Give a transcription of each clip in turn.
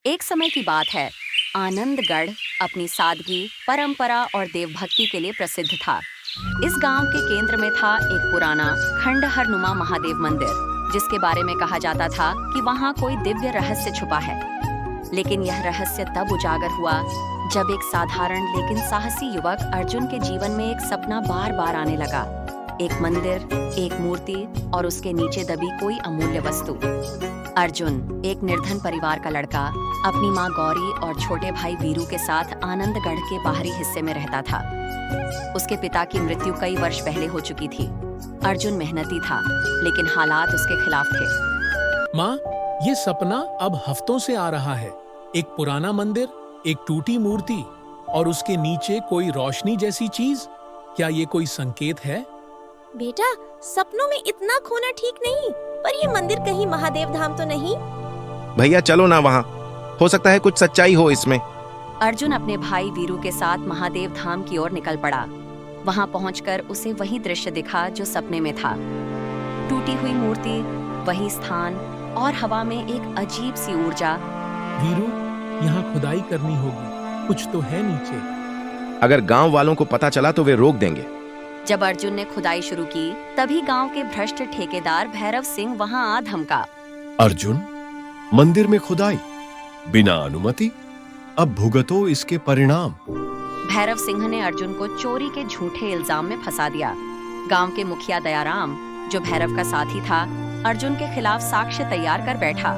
एक समय की बात है। आनंदगढ़ अपनी सादगी, परंपरा और देवभक्ति के लिए प्रसिद्ध था। इस गांव के केंद्र में था एक पुराना खंडहरनुमा महादेव मंदिर, जिसके बारे में कहा जाता था कि वहां कोई दिव्य रहस्य छुपा है। लेकिन यह रहस्य तब उजागर हुआ जब एक साधारण लेकिन साहसी युवक अर्जुन के जीवन में एक सपना बार बार आने लगा। एक मंदिर, एक मूर्ति और उसके नीचे दबी कोई अमूल्य वस्तु। अर्जुन, एक निर्धन परिवार का लड़का, अपनी माँ गौरी और छोटे भाई वीरू के साथ आनंदगढ़ के बाहरी हिस्से में रहता था। उसके पिता की मृत्यु कई वर्ष पहले हो चुकी थी। अर्जुन मेहनती था, लेकिन हालात उसके खिलाफ थे। माँ, ये सपना अब हफ्तों से आ रहा है। एक पुराना मंदिर, एक टूटी मूर्ति और उसके नीचे कोई रोशनी जैसी चीज। क्या ये कोई संकेत है? बेटा, सपनों में इतना खोना ठीक नहीं, पर ये मंदिर कहीं महादेव धाम तो नहीं? भैया चलो ना वहाँ, हो सकता है कुछ सच्चाई हो इसमें। अर्जुन अपने भाई वीरू के साथ महादेव धाम की ओर निकल पड़ा। वहां पहुंचकर उसे वही दृश्य दिखा जो सपने में था। टूटी हुई मूर्ति, वही स्थान और हवा में एक अजीब सी ऊर्जा। वीरू, यहाँ खुदाई करनी होगी, कुछ तो है नीचे। अगर गांव वालों को पता चला तो वे रोक देंगे। जब अर्जुन ने खुदाई शुरू की, तभी गांव के भ्रष्ट ठेकेदार भैरव सिंह वहां आ धमका। अर्जुन, मंदिर में खुदाई बिना अनुमति, अब भुगतो इसके परिणाम। भैरव सिंह ने अर्जुन को चोरी के झूठे इल्जाम में फंसा दिया। गांव के मुखिया दयाराम, जो भैरव का साथी था, अर्जुन के खिलाफ साक्ष्य तैयार कर बैठा।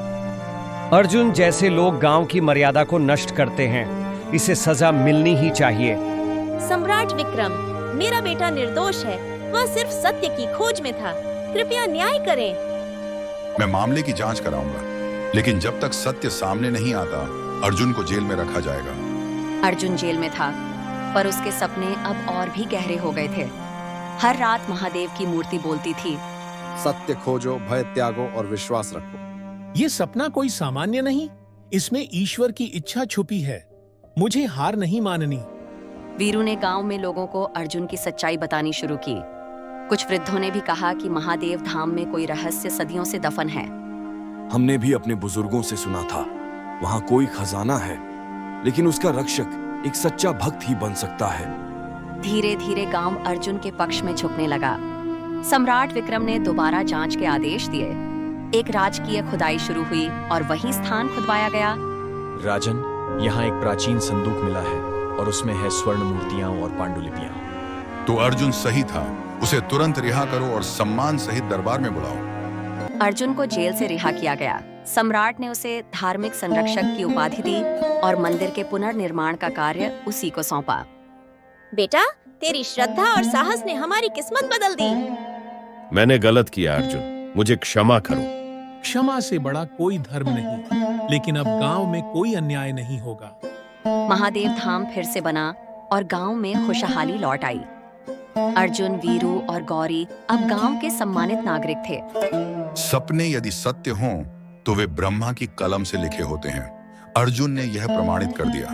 अर्जुन जैसे लोग गांव की मर्यादा को नष्ट करते हैं, इसे सजा मिलनी ही चाहिए। सम्राट विक्रम, मेरा बेटा निर्दोष है, वह सिर्फ सत्य की खोज में था। कृपया न्याय करें। मैं मामले की जांच कराऊंगा, लेकिन जब तक सत्य सामने नहीं आता, अर्जुन को जेल में रखा जाएगा। अर्जुन जेल में था, पर उसके सपने अब और भी गहरे हो गए थे। हर रात महादेव की मूर्ति बोलती थी, सत्य खोजो, भय त्यागो और विश्वास रखो। ये सपना कोई सामान्य नहीं, इसमें ईश्वर की इच्छा छुपी है। मुझे हार नहीं माननी। वीरू ने गांव में लोगों को अर्जुन की सच्चाई बतानी शुरू की। कुछ वृद्धों ने भी कहा कि महादेव धाम में कोई रहस्य सदियों से दफन है। हमने भी अपने बुजुर्गों से सुना था, वहाँ कोई खजाना है, लेकिन उसका रक्षक एक सच्चा भक्त ही बन सकता है। धीरे धीरे गांव अर्जुन के पक्ष में झुकने लगा। सम्राट विक्रम ने दोबारा जांच के आदेश दिए। एक राजकीय खुदाई शुरू हुई और वही स्थान खुदवाया गया। राजन, यहाँ एक प्राचीन संदूक मिला है और उसमें है स्वर्ण मूर्तियां और पांडुलिपियां। तो अर्जुन सही था, उसे तुरंत रिहा करो और सम्मान सहित दरबार में बुलाओ। अर्जुन को जेल से रिहा किया गया। सम्राट ने उसे धार्मिक संरक्षक की उपाधि दी और मंदिर के पुनर्निर्माण का कार्य उसी को सौंपा। बेटा, तेरी श्रद्धा और साहस ने हमारी किस्मत बदल दी। मैंने गलत किया अर्जुन, मुझे क्षमा करो। क्षमा से बड़ा कोई धर्म नहीं, लेकिन अब गांव में कोई अन्याय नहीं होगा। महादेव धाम फिर से बना और गांव में खुशहाली लौट आई। अर्जुन, वीरू और गौरी अब गांव के सम्मानित नागरिक थे। सपने यदि सत्य हों, तो वे ब्रह्मा की कलम से लिखे होते हैं। अर्जुन ने यह प्रमाणित कर दिया।